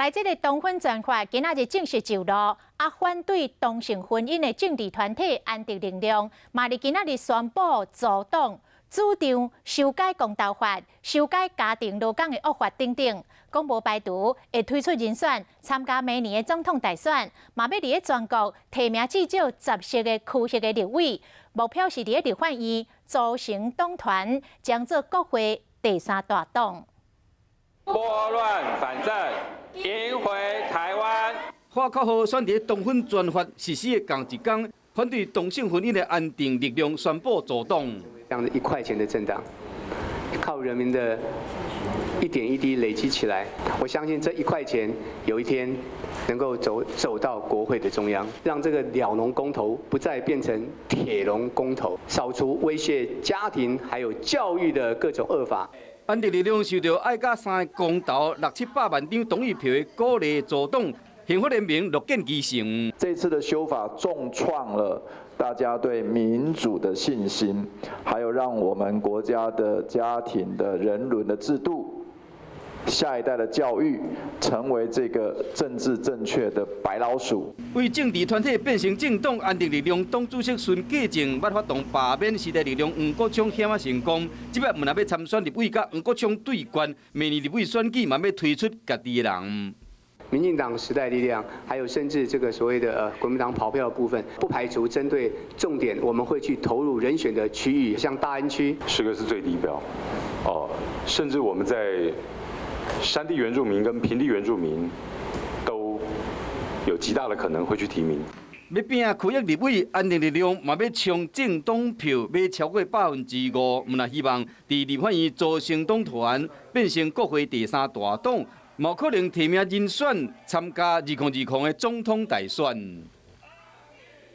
来，这个同婚专法今仔日正式就路，反对同性婚姻的政治团体安迪力量，嘛伫今仔日宣布阻挡、主张修改公投法、修改家庭劳工的恶法等等，讲无排除会推出人选参加明年的总统大选，嘛要伫全国提名至少10席的区域的立委，目标是伫立法院组成党团，将做国会第3大党。拨乱反正，赢回台湾。花口号选伫同婚专法实施的同一天，反对同性婚姻的安定力量宣布阻挡。这样的1块钱的政党，靠人民的一点一滴累积起来，我相信这1块钱有一天能够走到国会的中央，让这个鸟笼公投不再变成铁笼公投，扫除威胁家庭还有教育的各种恶法。安迪力量受到爱甲3个公投600-700万张同意票的鼓励阻挡，幸福人民乐见其成。这次的修法重创了大家对民主的信心，还有让我们国家的家庭的人伦的制度、下一代的教育，成为这个政治正确的白老鼠。为政治团体变成政党，安定力量党主席孙继正捌发动罢免时代力量黄国昌险成功，即摆若要参选立委，甲黄国昌对决，明年立委选举嘛要推出家己的人。民进党时代力量，还有甚至这个所谓的国民党跑票的部分，不排除针对重点，我们会去投入人选的区域，像大安区，10个是最低标，甚至我们在山地原住民跟平地原住民都有极大的可能会去提名。要拼区域立委，安定力量嘛要冲政党票，要超过5%，毋若希望伫立法院组成党团，变成国会第3大党。冇可能提名人选参加2020的总统大选。